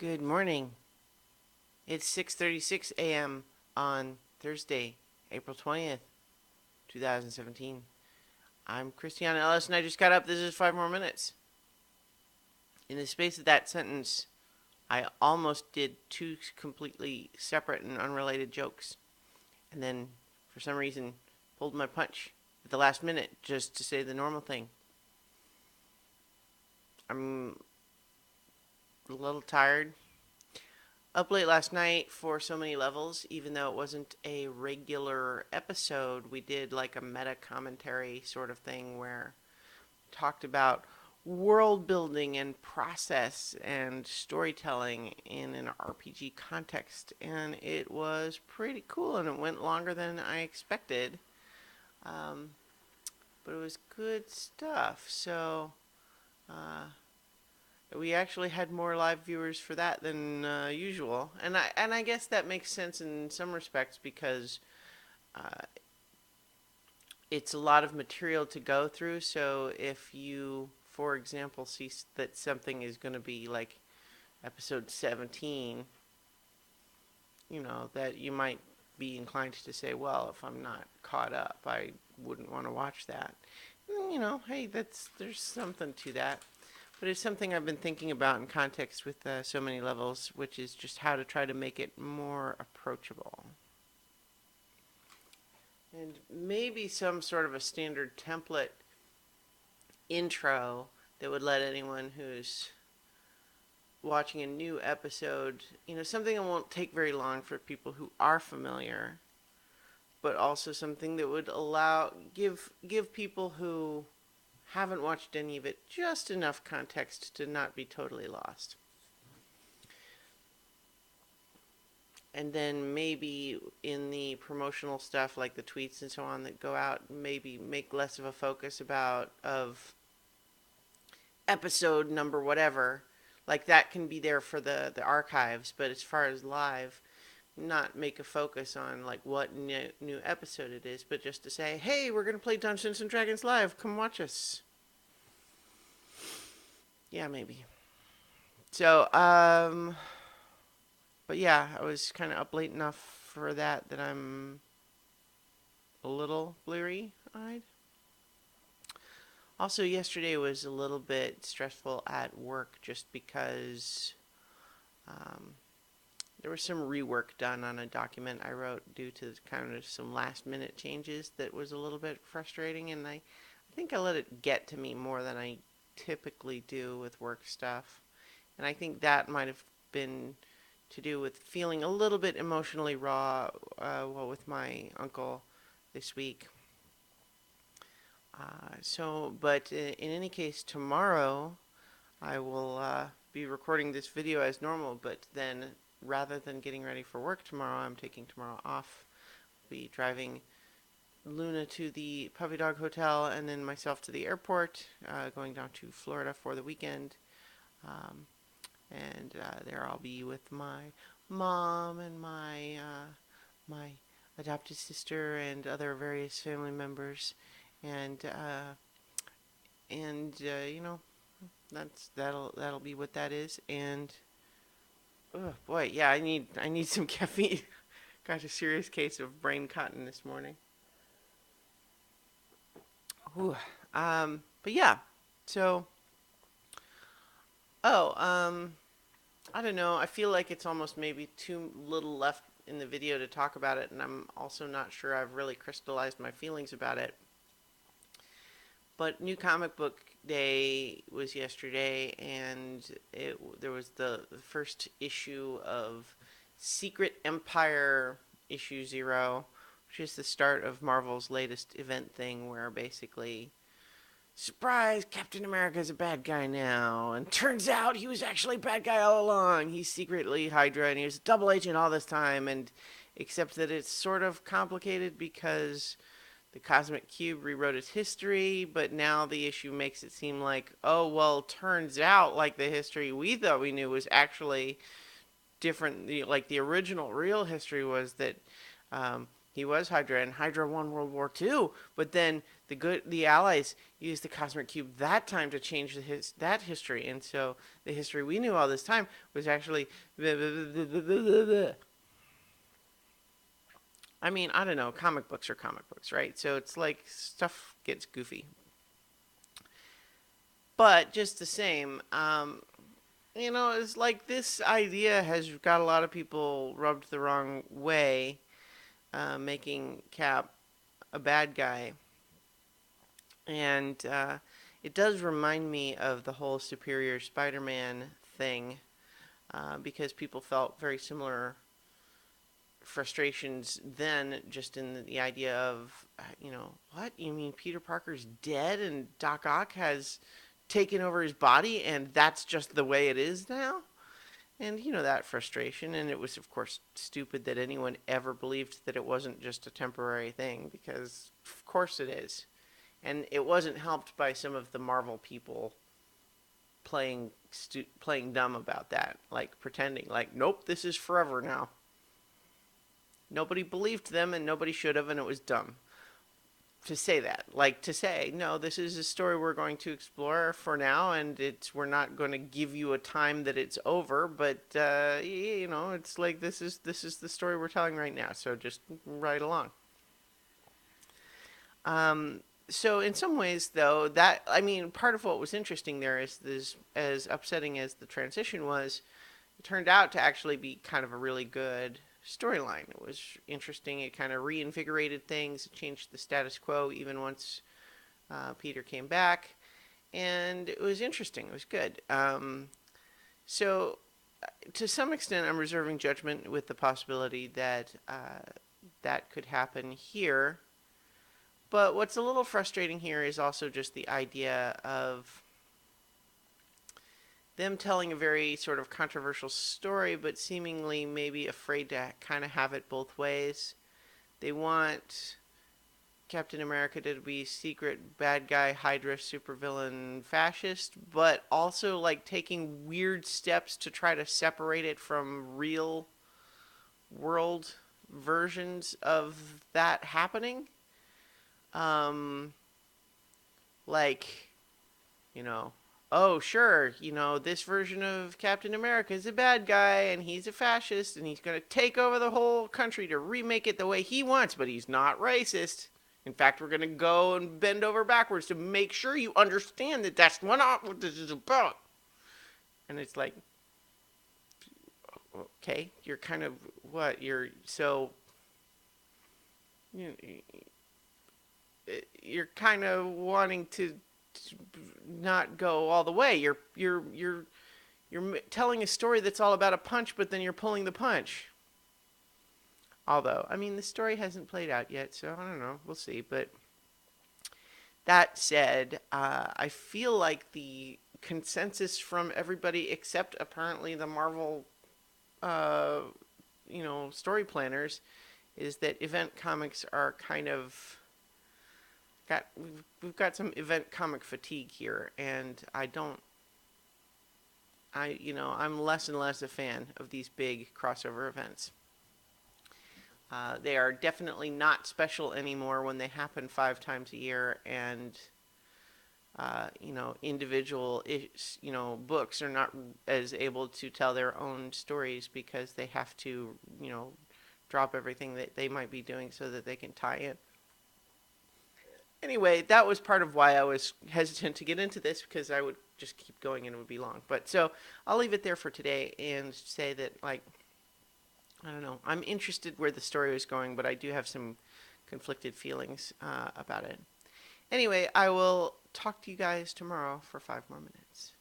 Good morning. It's 6:36 a.m. on Thursday, April 20th, 2017. I'm Christiana Ellis and I just got up. This is 5 more minutes. In the space of that sentence, I almost did two completely separate and unrelated jokes and then for some reason pulled my punch at the last minute just to say the normal thing. I'm a little tired. Up late last night for so many levels, even though it wasn't a regular episode, we did like a meta commentary sort of thing where we talked about world building and process and storytelling in an RPG context, and it was pretty cool, and it went longer than I expected, um, but it was good stuff. So uh, we actually had more live viewers for that than usual, and I guess that makes sense in some respects because uh, it's a lot of material to go through. So if you, for example, see that something is going to be like episode 17, that you might be inclined to say, well, if I'm not caught up, I wouldn't want to watch that. Hey, there's something to that. But it's something I've been thinking about in context with so many levels, which is just how to try to make it more approachable. And maybe some sort of a standard template intro that would let anyone who's watching a new episode, something that won't take very long for people who are familiar, but also something that would give people who haven't watched any of it just enough context to not be totally lost. And then maybe in the promotional stuff like the tweets and so on that go out, maybe make less of a focus of episode number whatever. Like that can be there for the archives, but as far as live, not make a focus on like what new episode it is, but just to say, hey, we're going to play Dungeons and Dragons live. Come watch us. Yeah, maybe. So, but yeah, I was kind of up late enough for that I'm a little bleary-eyed. Also, yesterday was a little bit stressful at work just because there was some rework done on a document I wrote due to kind of some last-minute changes that was a little bit frustrating, and I think I let it get to me more than I typically do with work stuff. And I think that might have been to do with feeling a little bit emotionally raw with my uncle this week. But in any case, tomorrow I will be recording this video as normal, but then rather than getting ready for work tomorrow, I'm taking tomorrow off. I'll be driving Luna to the puppy dog hotel and then myself to the airport, going down to Florida for the weekend. And there I'll be with my mom and my adopted sister and other various family members, and that'll be what that is. And oh boy, yeah, I need some caffeine. Got a serious case of brain cotton this morning. Ooh, but yeah, so I don't know. I feel like it's almost maybe too little left in the video to talk about it, and I'm also not sure I've really crystallized my feelings about it. But New Comic Book Day was yesterday, and there was the first issue of Secret Empire issue 0, which is the start of Marvel's latest event thing where basically, surprise, Captain America's a bad guy now, and turns out he was actually a bad guy all along. He's secretly Hydra, and he was a double agent all this time, and except that it's sort of complicated because the Cosmic Cube rewrote its history, but now the issue makes it seem like, oh, well, turns out like the history we thought we knew was actually different. Like the original real history was that He was Hydra, and Hydra won World War II. But then the Allies used the cosmic cube that time to change that history, and so the history we knew all this time was actually. I mean, I don't know. Comic books are comic books, right? So it's like stuff gets goofy. But just the same, it's like this idea has got a lot of people rubbed the wrong way, making Cap a bad guy. And it does remind me of the whole Superior Spider Man thing, because people felt very similar frustrations then, just in the idea of, what? You mean Peter Parker's dead and Doc Ock has taken over his body and that's just the way it is now? And, that frustration. And it was, of course, stupid that anyone ever believed that it wasn't just a temporary thing, because, of course, it is. And it wasn't helped by some of the Marvel people playing dumb about that, like pretending like, nope, this is forever now. Nobody believed them, and nobody should have, and it was dumb to say that. Like, to say, no, this is a story we're going to explore for now, and we're not going to give you a time that it's over, but it's like this is the story we're telling right now, so just ride along. So in some ways, though, part of what was interesting there is this, as upsetting as the transition was, it turned out to actually be kind of a really good storyline. It was interesting. It kind of reinvigorated things. It changed the status quo even once Peter came back. And it was interesting. It was good. So to some extent, I'm reserving judgment with the possibility that that could happen here. But what's a little frustrating here is also just the idea of them telling a very sort of controversial story, but seemingly maybe afraid to kind of have it both ways. They want Captain America to be secret bad guy, Hydra, supervillain, fascist, but also like taking weird steps to try to separate it from real world versions of that happening. Like, oh, sure, this version of Captain America is a bad guy and he's a fascist and he's going to take over the whole country to remake it the way he wants, but he's not racist. In fact, we're going to go and bend over backwards to make sure you understand that that's not what this is about. And it's like, okay, you're kind of, what, you're kind of wanting to not go all the way. You're telling a story that's all about a punch, but then you're pulling the punch. Although, I mean, the story hasn't played out yet, so I don't know. We'll see. But that said, I feel like the consensus from everybody except apparently the Marvel, story planners, is that event comics are kind of we've got some event comic fatigue here, and I'm less and less a fan of these big crossover events. They are definitely not special anymore when they happen 5 times a year, and individual books are not as able to tell their own stories because they have to drop everything that they might be doing so that they can tie in. Anyway, that was part of why I was hesitant to get into this, because I would just keep going and it would be long. But so I'll leave it there for today and say that, I don't know, I'm interested where the story is going, but I do have some conflicted feelings about it. Anyway, I will talk to you guys tomorrow for 5 more minutes.